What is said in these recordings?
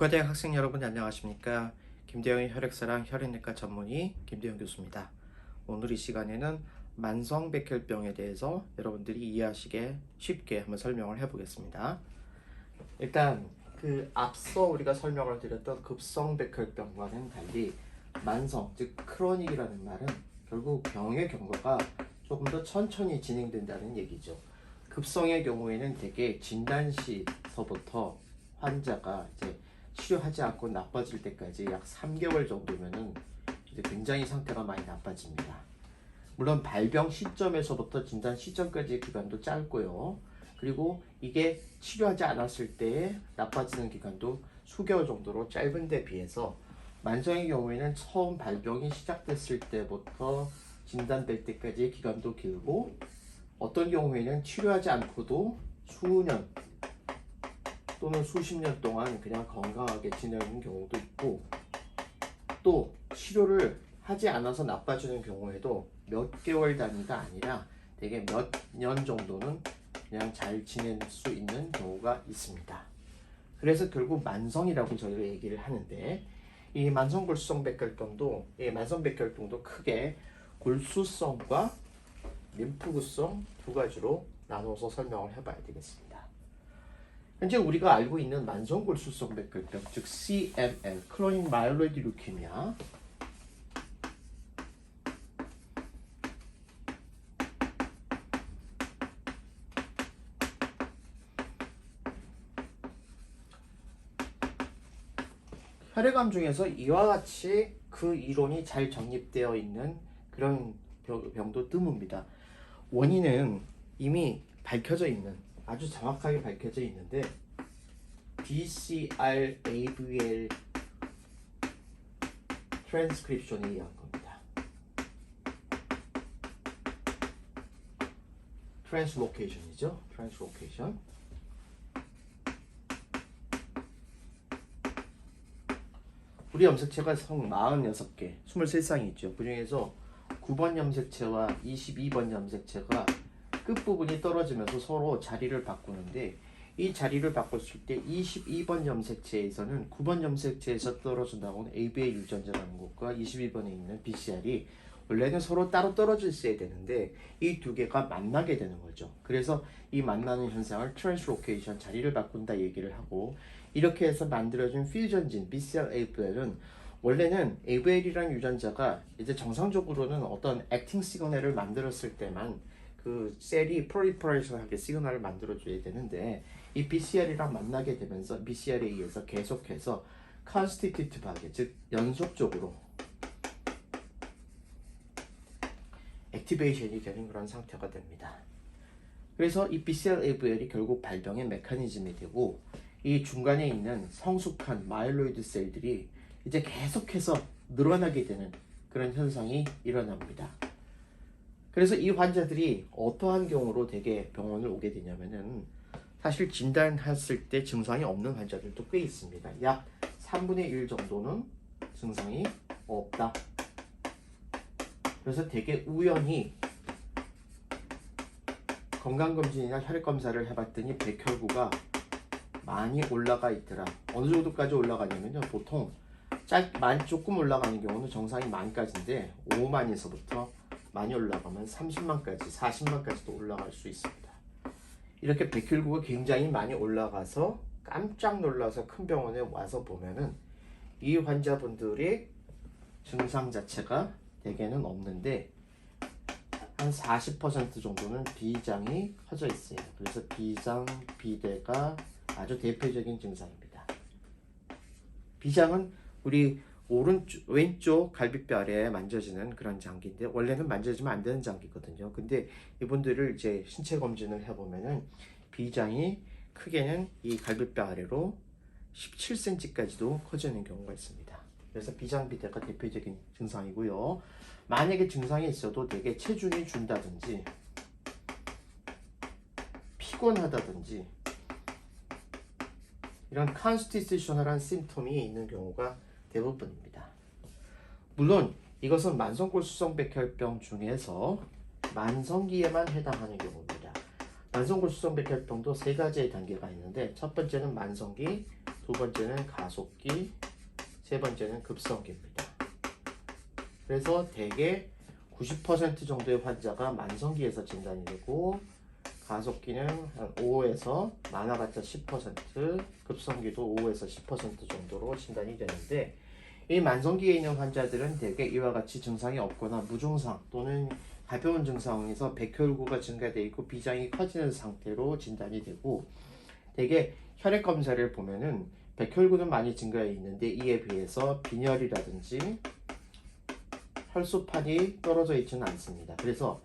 의과대학 학생 여러분 안녕하십니까? 김대영의 혈액사랑 혈액내과 전문의 김대영 교수입니다. 오늘 이 시간에는 만성백혈병에 대해서 여러분들이 이해하시게 쉽게 한번 설명을 해보겠습니다. 일단 앞서 우리가 설명을 드렸던 급성백혈병과는 달리 만성, 즉 크로닉이라는 말은 결국 병의 경과가 조금 더 천천히 진행된다는 얘기죠. 급성의 경우에는 대개 진단 시서부터 환자가 이제 치료하지 않고 나빠질 때까지 약 3개월 정도면은 이제 굉장히 상태가 많이 나빠집니다. 물론 발병 시점에서부터 진단 시점까지의 기간도 짧고요. 그리고 이게 치료하지 않았을 때 나빠지는 기간도 수개월 정도로 짧은 데 비해서 만성의 경우에는 처음 발병이 시작됐을 때부터 진단될 때까지의 기간도 길고 어떤 경우에는 치료하지 않고도 수년 또는 수십 년 동안 그냥 건강하게 지내는 경우도 있고 또 치료를 하지 않아서 나빠지는 경우에도 몇 개월 단위가 아니라 되게 몇 년 정도는 그냥 잘 지낼 수 있는 경우가 있습니다. 그래서 결국 만성이라고 저희가 얘기를 하는데 이 만성골수성백혈병도 만성백혈병도 크게 골수성과 림프구성 두 가지로 나눠서 설명을 해봐야 되겠습니다. 현재 우리가 알고 있는 만성골수성 백혈병, 즉 CML, 크로닉 마일로이드 루케미아, 혈액암 중에서 이와 같이 그 이론이 잘 정립되어 있는 그런 병도 드뭅니다. 원인은 이미 밝혀져 있는, 아주 정확하게 밝혀져 있는데 BCR-ABL 트랜스크립션에 의한 겁니다. 트랜스로케이션이죠. 트랜스로케이션. 우리 염색체가 총 46개, 23쌍이 있죠. 그 중에서 9번 염색체와 22번 염색체가 끝부분이 떨어지면서 서로 자리를 바꾸는데 이 자리를 바꿨을 때 22번 염색체에서는 9번 염색체에서 떨어져 나온 ABA 유전자라는 것과 22번에 있는 BCR이 원래는 서로 따로 떨어져 있어야 되는데 이 두 개가 만나게 되는 거죠. 그래서 이 만나는 현상을 트랜스로케이션, 자리를 바꾼다 얘기를 하고 이렇게 해서 만들어진 퓨전진 BCR-ABL은 원래는 ABL이라는 유전자가 이제 정상적으로는 어떤 액팅 시그널을 만들었을 때만 그 셀이 프로리퍼레이션하게 시그널을 만들어줘야 되는데 이 BCR이랑 만나게 되면서 BCR에 의해서 계속해서 컨스티튜티브하게, 즉 연속적으로 액티베이션이 되는 그런 상태가 됩니다. 그래서 이 BCR-ABL이 결국 발병의 메커니즘이 되고 이 중간에 있는 성숙한 마일로이드 셀들이 이제 계속해서 늘어나게 되는 그런 현상이 일어납니다. 그래서 이 환자들이 어떠한 경우로 되게 병원을 오게 되냐면은 사실 진단했을 때 증상이 없는 환자들도 꽤 있습니다. 약 3분의 1 정도는 증상이 없다. 그래서 되게 우연히 건강검진이나 혈액검사를 해봤더니 백혈구가 많이 올라가 있더라. 어느 정도까지 올라가냐면요. 보통 조금 올라가는 경우는 정상이 만까지인데 5만에서부터 많이 올라가면 30만까지, 40만까지도 올라갈 수 있습니다. 이렇게 백혈구가 굉장히 많이 올라가서 깜짝 놀라서 큰 병원에 와서 보면은 이 환자분들의 증상 자체가 대개는 없는데 한 40% 정도는 비장이 커져 있어요. 그래서 비장, 비대가 아주 대표적인 증상입니다. 비장은 우리 왼쪽 갈비뼈 아래에 만져지는 그런 장기인데 원래는 만져지면 안 되는 장기거든요. 근데 이분들을 이제 신체 검진을 해보면은 비장이 크게는 이 갈비뼈 아래로 17cm까지도 커지는 경우가 있습니다. 그래서 비장비대가 대표적인 증상이고요. 만약에 증상이 있어도 되게 체중이 준다든지 피곤하다든지 이런 컨스티튜셔널한 심텀이 있는 경우가 대부분입니다. 물론 이것은 만성골수성백혈병 중에서 만성기에만 해당하는 경우입니다. 만성골수성백혈병도 세 가지의 단계가 있는데 첫 번째는 만성기, 두 두 번째는 가속기, 세 번째는 급성기입니다. 그래서 대개 90% 정도의 환자가 만성기에서 진단이 되고 가속기는 한 5에서 많아봤자 10%, 급성기도 5에서 10% 정도로 진단이 되는데 이 만성기에 있는 환자들은 대개 이와 같이 증상이 없거나 무증상 또는 가벼운 증상에서 백혈구가 증가되어 있고 비장이 커지는 상태로 진단이 되고 대개 혈액 검사를 보면은 백혈구는 많이 증가해 있는데 이에 비해서 빈혈이라든지 혈소판이 떨어져 있지는 않습니다. 그래서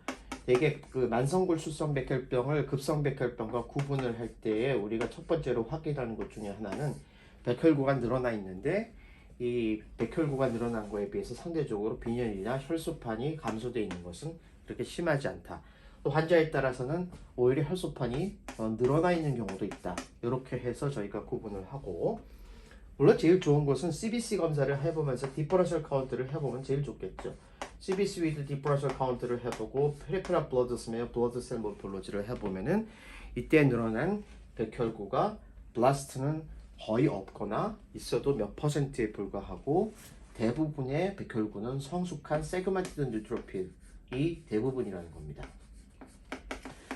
대개 그 만성골수성 백혈병을 급성백혈병과 구분을 할 때에 우리가 첫 번째로 확인하는 것 중에 하나는 백혈구가 늘어나 있는데 이 백혈구가 늘어난 거에 비해서 상대적으로 빈혈이나 혈소판이 감소되어 있는 것은 그렇게 심하지 않다. 또 환자에 따라서는 오히려 혈소판이 늘어나 있는 경우도 있다. 이렇게 해서 저희가 구분을 하고 물론 제일 좋은 것은 CBC 검사를 해보면서 디퍼런셜 카운트를 해보면 제일 좋겠죠. CBC with 디퍼런셜 카운트를 해보고 페리페럴 블러드 스메어 블러드 셀 모폴로지를 해보면은 이때 늘어난 백혈구가 블라스트는 거의 없거나 있어도 몇 퍼센트에 불과하고 대부분의 백혈구는 성숙한 세그먼티드 뉴트로필이 대부분이라는 겁니다.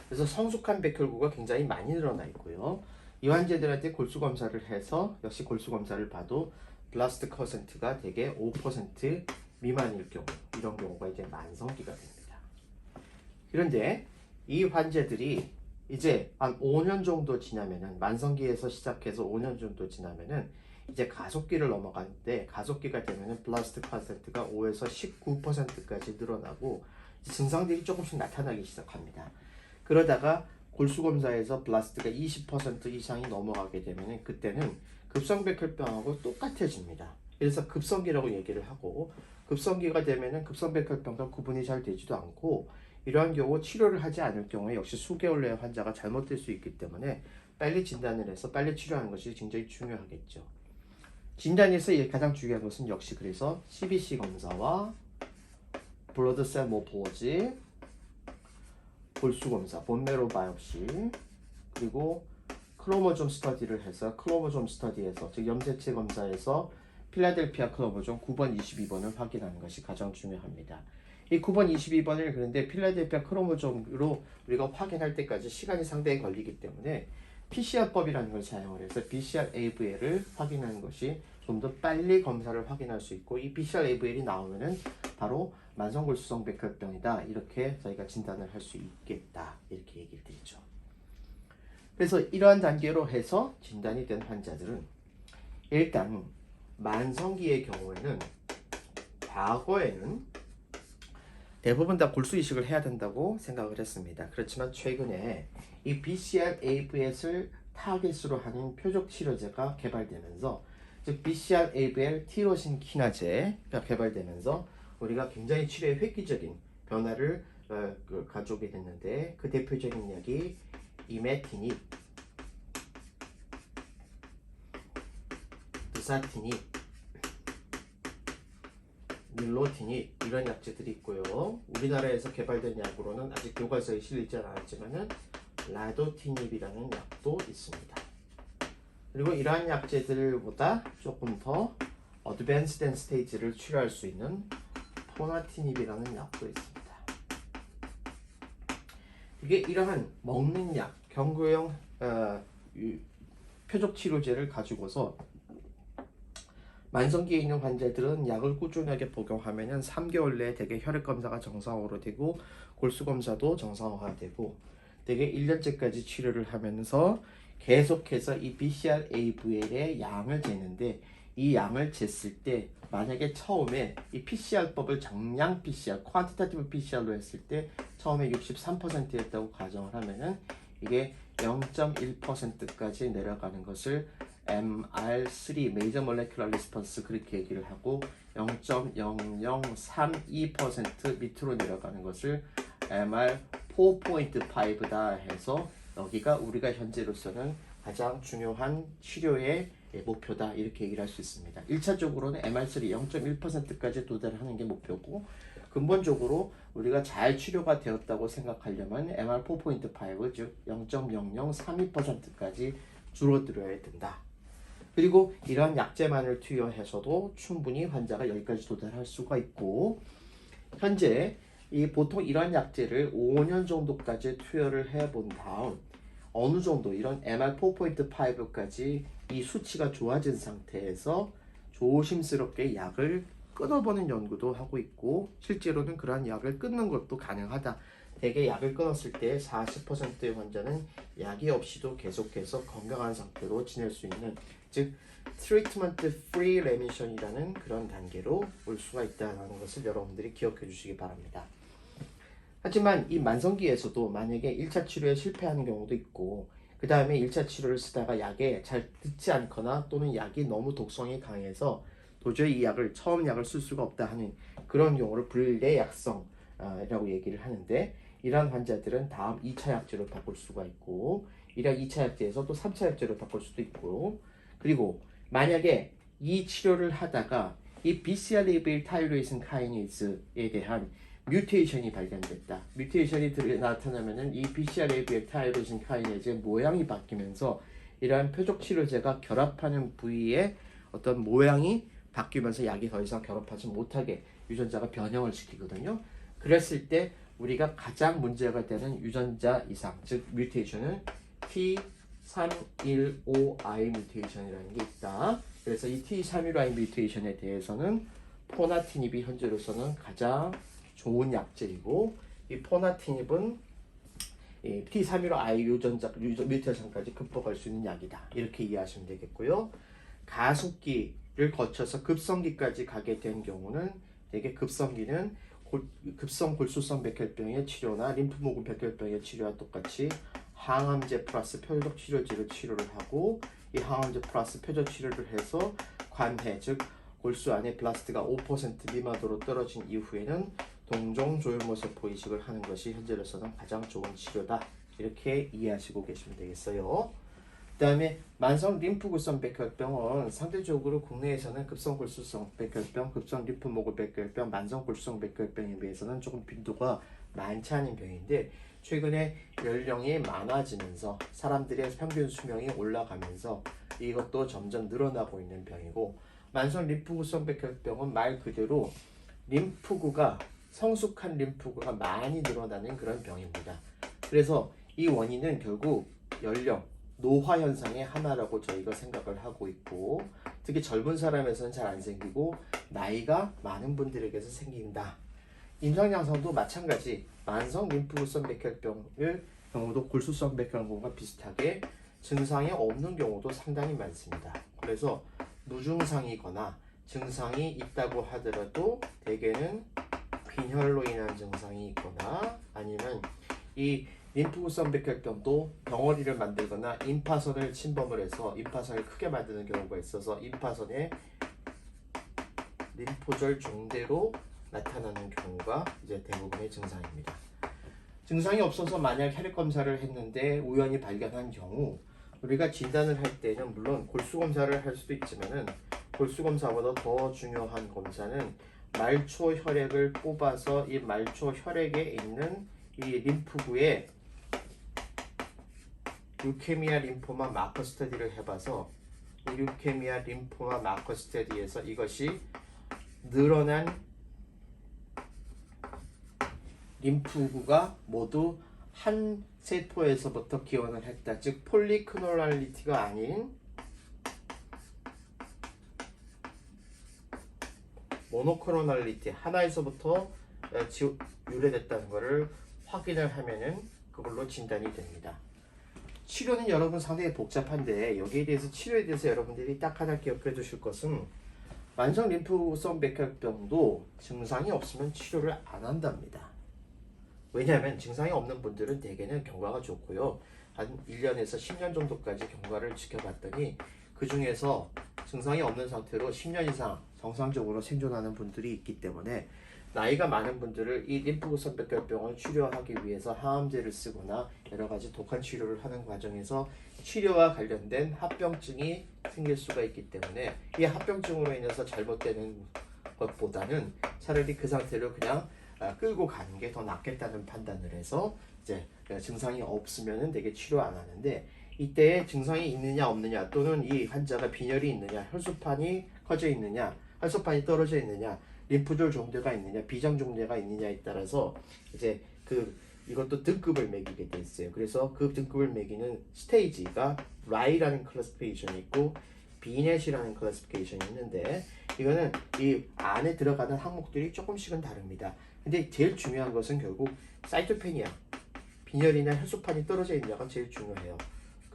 그래서 성숙한 백혈구가 굉장히 많이 늘어나 있고요. 이 환자들한테 골수 검사를 해서 역시 골수 검사를 봐도 블라스트 퍼센트가 대개 5% 미만일 경우 이런 경우가 이제 만성기가 됩니다. 그런데 이 환자들이 이제 한 5년 정도 지나면은 만성기에서 시작해서 5년 정도 지나면은 이제 가속기를 넘어가는데 가속기가 되면은 블라스트 퍼센트가 5에서 19%까지 늘어나고 증상들이 조금씩 나타나기 시작합니다. 그러다가 골수검사에서 블라스트가 20% 이상이 넘어가게 되면 그때는 급성백혈병하고 똑같아집니다. 그래서 급성기라고 얘기를 하고 급성기가 되면 급성백혈병과 구분이 잘 되지도 않고 이러한 경우 치료를 하지 않을 경우에 역시 수개월 내에 환자가 잘못될 수 있기 때문에 빨리 진단을 해서 빨리 치료하는 것이 굉장히 중요하겠죠. 진단에서 가장 중요한 것은 역시 그래서 CBC 검사와 블러드셀 모포로지 골수 검사, 본메로 바이옵시, 그리고 크로모좀 스터디를 해서 크로모좀 스터디에서 즉 염색체 검사에서 필라델피아 크로모좀 9번, 22번을 확인하는 것이 가장 중요합니다. 이 9번, 22번을 그런데 필라델피아 크로모점으로 우리가 확인할 때까지 시간이 상당히 걸리기 때문에 PCR법이라는 걸 사용을 해서 BCR-AVL을 확인하는 것이 좀 더 빨리 검사를 확인할 수 있고 이 BCR-AVL이 나오면은 바로 만성골수성 백혈병이다 이렇게 저희가 진단을 할 수 있겠다 이렇게 얘기를 드리죠. 그래서 이러한 단계로 해서 진단이 된 환자들은 일단 만성기의 경우에는 과거에는 대부분 다 골수 이식을 해야 된다고 생각을 했습니다. 그렇지만 최근에 이 BCR-AVL을 타겟으로 하는 표적 치료제가 개발되면서 즉 BCR-AVL 티로신 키나제가 개발되면서 우리가 굉장히 치료에 획기적인 변화를 가져오게 됐는데 그 대표적인 약이 이메티닙, 드사티닙, 밀로티닙 이런 약제들이 있고요. 우리나라에서 개발된 약으로는 아직 교과서에 실리지 않았지만은 라도티닙이라는 약도 있습니다. 그리고 이러한 약제들보다 조금 더 어드밴스된 스테이지를 치료할 수 있는 포나티닙이라는 약도 있습니다. 이게 이러한 먹는 약, 경구용 표적 치료제를 가지고서 만성기에 있는 환자들은 약을 꾸준하게 복용하면 3개월 내에 대개 혈액 검사가 정상으로 되고 골수 검사도 정상화되고 대개 1년째까지 치료를 하면서 계속해서 이 BCR-AVL의 양을 재는데 이 양을 쟀을 때 만약에 처음에 이 PCR법을 정량 PCR, 퀀티타티브 PCR로 했을 때 처음에 63%였다고 가정을 하면은 이게 0.1%까지 내려가는 것을 MR3 메이저 몰레큘러 리스폰스 그렇게 얘기를 하고 0.0032% 밑으로 내려가는 것을 MR 4.5다 해서 여기가 우리가 현재로서는 가장 중요한 치료의 목표다 이렇게 얘기를 할 수 있습니다. 1차적으로는 MR3 0.1%까지 도달하는 게 목표고 근본적으로 우리가 잘 치료가 되었다고 생각하려면 MR 4.5 즉 0.0032%까지 줄어들어야 된다. 그리고 이러한 약제만을 투여해서도 충분히 환자가 여기까지 도달할 수가 있고, 현재 이 보통 이러한 약제를 5년 정도까지 투여를 해본 다음 어느 정도 이런 MR4.5까지 이 수치가 좋아진 상태에서 조심스럽게 약을 끊어보는 연구도 하고 있고, 실제로는 그러한 약을 끊는 것도 가능하다. 대개 약을 끊었을 때 40%의 환자는 약이 없이도 계속해서 건강한 상태로 지낼 수 있는, 즉 트리트먼트 프리 레미션이라는 그런 단계로 올 수가 있다는 것을 여러분들이 기억해 주시기 바랍니다. 하지만 이 만성기에서도 만약에 1차 치료에 실패하는 경우도 있고, 그 다음에 1차 치료를 쓰다가 약에 잘 듣지 않거나 또는 약이 너무 독성이 강해서 도저히 이 약을 처음 약을 쓸 수가 없다 하는 그런 경우를 불내약성이라고 얘기를 하는데, 이러한 환자들은 다음 2차 약제로 바꿀 수가 있고, 이런 2차 약제에서 또 3차 약제로 바꿀 수도 있고, 그리고 만약에 이 치료를 하다가 이 BCR-ABL 타이로이신 카이네이즈에 대한 뮤테이션이 발견됐다. 뮤테이션이 나타나면은 이 BCR-ABL 타이로이신 카이네이즈의 모양이 바뀌면서 이러한 표적 치료제가 결합하는 부위에 어떤 모양이 바뀌면서 약이 더 이상 결합하지 못하게 유전자가 변형을 시키거든요. 그랬을 때 우리가 가장 문제가 되는 유전자 이상, 즉 뮤테이션은 T315I 뮤테이션이라는 게 있다. 그래서 이 T315I 뮤테이션에 대해서는 포나티닙이 현재로서는 가장 좋은 약제이고, 이 포나티닙은 이 T315I 유전자 뮤테이션까지 극복할 수 있는 약이다. 이렇게 이해하시면 되겠고요. 가속기를 거쳐서 급성기까지 가게 된 경우는 되게 급성기는 급성 골수성 백혈병의 치료나 림프모근 백혈병의 치료와 똑같이 항암제 플러스 표적 치료제로 치료를 하고, 이 항암제 플러스 표적 치료를 해서 관해, 즉 골수 안에 블라스트가 5% 미만으로 떨어진 이후에는 동종 조혈모세포 이식을 하는 것이 현재로서는 가장 좋은 치료다. 이렇게 이해하시고 계시면 되겠어요. 그 다음에 만성 림프구성 백혈병은 상대적으로 국내에서는 급성 골수성 백혈병, 급성 림프모근 백혈병, 만성 골수성 백혈병에 비해서는 조금 빈도가 많지 않은 병인데, 최근에 연령이 많아지면서 사람들의 평균 수명이 올라가면서 이것도 점점 늘어나고 있는 병이고, 만성 림프구성 백혈병은 말 그대로 림프구가 성숙한 림프구가 많이 늘어나는 그런 병입니다. 그래서 이 원인은 결국 연령, 노화 현상의 하나라고 저희가 생각을 하고 있고, 특히 젊은 사람에서는 잘 안 생기고 나이가 많은 분들에게서 생긴다. 임상양상도 마찬가지 만성 림프구성 백혈병의 경우도 골수성 백혈병과 비슷하게 증상이 없는 경우도 상당히 많습니다. 그래서 무증상이거나 증상이 있다고 하더라도 대개는 빈혈로 인한 증상이 있거나, 아니면 이 림프구성 백혈병도 덩어리를 만들거나 임파선을 침범을 해서 임파선을 크게 만드는 경우가 있어서 임파선의 림포절 종대로 나타나는 경우가 이제 대부분의 증상입니다. 증상이 없어서 만약 혈액 검사를 했는데 우연히 발견한 경우, 우리가 진단을 할 때는 물론 골수 검사를 할 수도 있지만은 골수 검사보다 더 중요한 검사는 말초 혈액을 뽑아서 이 말초 혈액에 있는 이 림프구에 류케미아 림포마 마커 스터디를 해봐서 이 류케미아 림포마 마커 스터디에서 이것이 늘어난 림프구가 모두 한 세포에서부터 기원을 했다. 즉 폴리크노랄리티가 아닌 모노크로날리티, 하나에서부터 유래됐다는 것을 확인을 하면은 그걸로 진단이 됩니다. 치료는 여러분 상당히 복잡한데, 여기에 대해서 치료에 대해서 여러분들이 딱 하나 기억해 두실 것은, 만성 림프구성 백혈병도 증상이 없으면 치료를 안 한답니다. 왜냐하면 증상이 없는 분들은 대개는 경과가 좋고요. 한 1년에서 10년 정도까지 경과를 지켜봤더니 그 중에서 증상이 없는 상태로 10년 이상 정상적으로 생존하는 분들이 있기 때문에, 나이가 많은 분들을 이 림프구성 백혈병을 치료하기 위해서 항암제를 쓰거나 여러 가지 독한 치료를 하는 과정에서 치료와 관련된 합병증이 생길 수가 있기 때문에, 이 합병증으로 인해서 잘못되는 것보다는 차라리 그 상태로 그냥 끌고 가는 게 더 낫겠다는 판단을 해서 이제 증상이 없으면은 되게 치료 안 하는데, 이때 증상이 있느냐 없느냐 또는 이 환자가 빈혈이 있느냐 혈소판이 커져 있느냐 혈소판이 떨어져 있느냐 림프절 종대가 있느냐 비장 종대가 있느냐에 따라서 이제 이것도 등급을 매기게 돼 있어요. 그래서 그 등급을 매기는 스테이지가 R이라는 클래시피케이션이 있고 비넷이라는 클래시피케이션이 있는데 이거는 이 안에 들어가는 항목들이 조금씩은 다릅니다. 근데 제일 중요한 것은 결국 사이토페니아 빈혈이나 혈소판이 떨어져 있느냐가 제일 중요해요.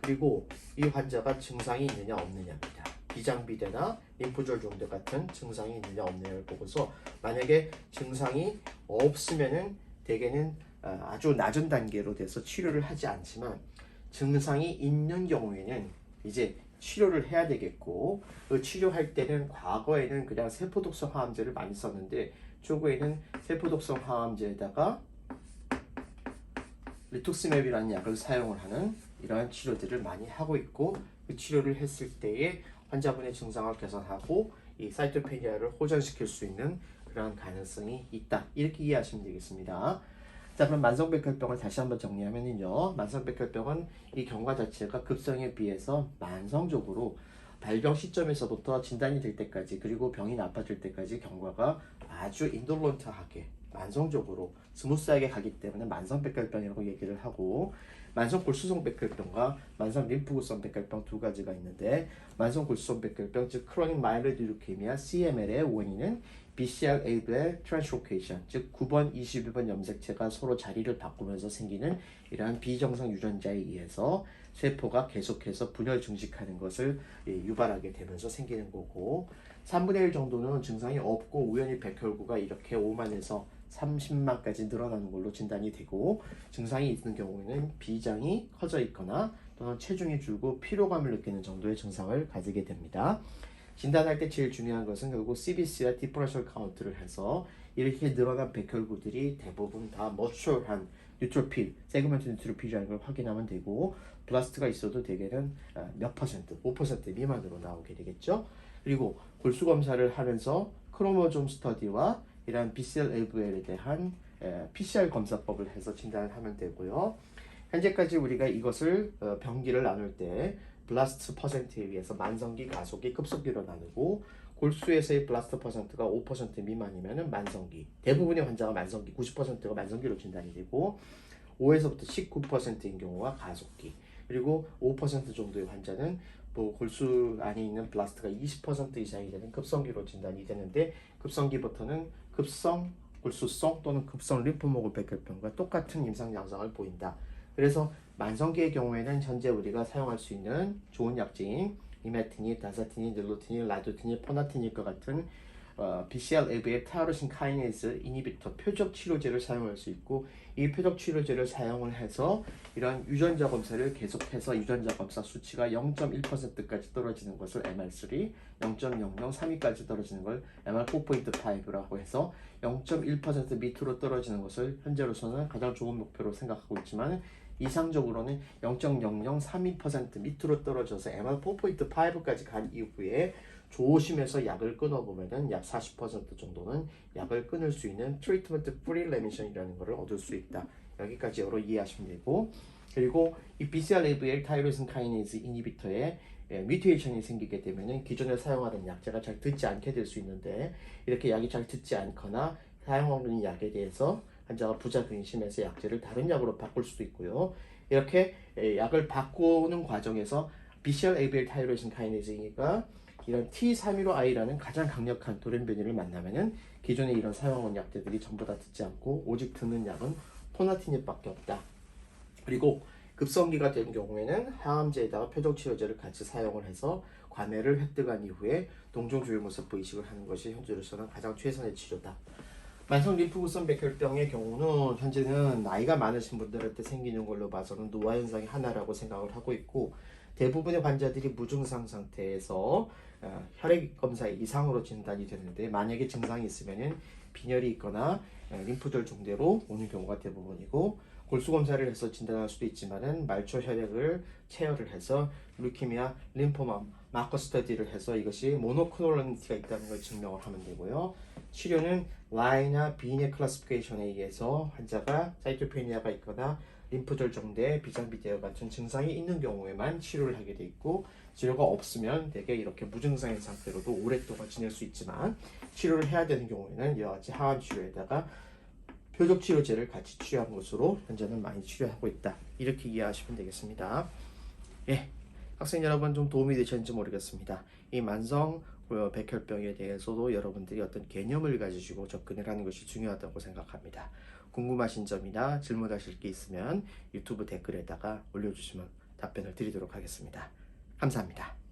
그리고 이 환자가 증상이 있느냐 없느냐입니다. 비장비대나 림프절 종대 같은 증상이 있느냐 없느냐를 보고서 만약에 증상이 없으면은 대개는 아주 낮은 단계로 돼서 치료를 하지 않지만 증상이 있는 경우에는 이제 치료를 해야 되겠고 그 치료할 때는 과거에는 그냥 세포독성 항암제를 많이 썼는데 최고에는 세포독성 항암제에다가 리투스맵이라는 약을 사용을 하는 이러한 치료들을 많이 하고 있고 그 치료를 했을 때에 환자분의 증상을 개선하고 이 사이토페니아를 호전시킬 수 있는 그런 가능성이 있다. 이렇게 이해하시면 되겠습니다. 자, 그럼 만성백혈병을 다시 한번 정리하면요. 만성백혈병은 이 경과 자체가 급성에 비해서 만성적으로 발병 시점에서부터 진단이 될 때까지 그리고 병이 나빠질 때까지 경과가 아주 인돌런트하게 만성적으로 스무스하게 가기 때문에 만성백혈병이라고 얘기를 하고 만성골수성 백혈병과 만성 림프구성 백혈병 두 가지가 있는데 만성골수성 백혈병 즉 크로닉 마일드 류케미아 CML의 원인은 BCL-ABL의 트랜스로케이션 즉 9번, 21번 염색체가 서로 자리를 바꾸면서 생기는 이러한 비정상 유전자에 의해서 세포가 계속해서 분열 증식하는 것을 유발하게 되면서 생기는 거고 3분의 1 정도는 증상이 없고 우연히 백혈구가 이렇게 5만에서 30만까지 늘어나는 걸로 진단이 되고 증상이 있는 경우에는 비장이 커져 있거나 또는 체중이 줄고 피로감을 느끼는 정도의 증상을 가지게 됩니다. 진단할 때 제일 중요한 것은 결국 CBC와 디퍼런셜 카운트를 해서 이렇게 늘어난 백혈구들이 대부분 다 머추얼한 뉴트로필, 세그먼트 뉴트로필이라는 걸 확인하면 되고 블라스트가 있어도 대개는 몇 퍼센트, 5% 미만으로 나오게 되겠죠. 그리고 골수 검사를 하면서 크로모좀 스터디와 이러한 BCL-ABL에 대한 PCR 검사법을 해서 진단을 하면 되고요. 현재까지 우리가 이것을 병기를 나눌 때 블라스트 퍼센트에 의해서 만성기, 가속기, 급속기로 나누고 골수에서의 블라스트 퍼센트가 5% 미만이면 만성기 대부분의 환자가 만성기 90%가 만성기로 진단이 되고 5에서부터 19%인 경우가 가속기 그리고 5% 정도의 환자는 뭐 골수 안에 있는 블라스트가 20% 이상이 되는 급성기로 진단이 되는데 급성기부터는 급성 골수성 또는 급성 림프모그 백혈병과 똑같은 임상 양상을 보인다. 그래서 만성기의 경우에는 현재 우리가 사용할 수 있는 좋은 약제인 이메티닙, 다사티닙, 닐로티닙, 라도티닙, 포나티닙과 같은 BCL-ABL 타이로신 카이네이즈 이니비터 표적 치료제를 사용할 수 있고 이 표적 치료제를 사용을 해서 이런 유전자 검사를 계속해서 유전자 검사 수치가 0.1%까지 떨어지는 것을 MR3, 0.0032까지 떨어지는 걸 MR4.5라고 해서 0.1% 밑으로 떨어지는 것을 현재로서는 가장 좋은 목표로 생각하고 있지만 이상적으로는 0.0032% 밑으로 떨어져서 MR4.5까지 간 이후에 조심해서 약을 끊어보면은 약 40% 정도는 약을 끊을 수 있는 트리트먼트 프리 레미션이라는 것을 얻을 수 있다. 여기까지로 이해하시면 되고 그리고 이 BCL-ABL 타이로신 카이네이즈 이니비터에 뮤테이션이 생기게 되면은 기존에 사용하던 약제가 잘 듣지 않게 될 수 있는데 이렇게 약이 잘 듣지 않거나 사용하는 약에 대해서 환자가 부작용이 심해서 약제를 다른 약으로 바꿀 수도 있고요. 이렇게 약을 바꾸는 과정에서 BCL-ABL 타이로신 카이네이즈가 이런 T315I라는 가장 강력한 돌연변이를 만나면은 기존에 이런 사용한 약제들이 전부 다 듣지 않고 오직 듣는 약은 포나티닙밖에 없다. 그리고 급성기가 된 경우에는 항암제에다가 표적치료제를 같이 사용을 해서 관해를 획득한 이후에 동종조혈모습 의식을 하는 것이 현재로서는 가장 최선의 치료다. 만성 림프구성 백혈병의 경우는 현재는 나이가 많으신 분들한테 생기는 걸로 봐서는 노화 현상이 하나라고 생각을 하고 있고 대부분의 환자들이 무증상 상태에서 혈액 검사 이상으로 진단이 되는데 만약에 증상이 있으면은 빈혈이 있거나 림프절 종대로 오는 경우가 대부분이고 골수 검사를 해서 진단할 수도 있지만은 말초 혈액을 체열을 해서 루키미아, 림포마, 마커 스터디를 해서 이것이 모노크로니티가 있다는 걸 증명을 하면 되고요. 치료는 Y나 B의 클래시피케이션에 의해서 환자가 사이토페니아가 있거나 림프절정대, 비장비대와 같은 증상이 있는 경우에만 치료를 하게 돼 있고, 치료가 없으면 대개 이렇게 무증상인 상태로도 오랫동안 지낼 수 있지만, 치료를 해야 되는 경우에는 이와 같이 항암 치료에다가 표적 치료제를 같이 취한 것으로 현재는 많이 치료하고 있다. 이렇게 이해하시면 되겠습니다. 예, 학생 여러분 좀 도움이 되셨는지 모르겠습니다. 이 만성 백혈병에 대해서도 여러분들이 어떤 개념을 가지시고 접근을 하는 것이 중요하다고 생각합니다. 궁금하신 점이나 질문하실 게 있으면 유튜브 댓글에다가 올려주시면 답변을 드리도록 하겠습니다. 감사합니다.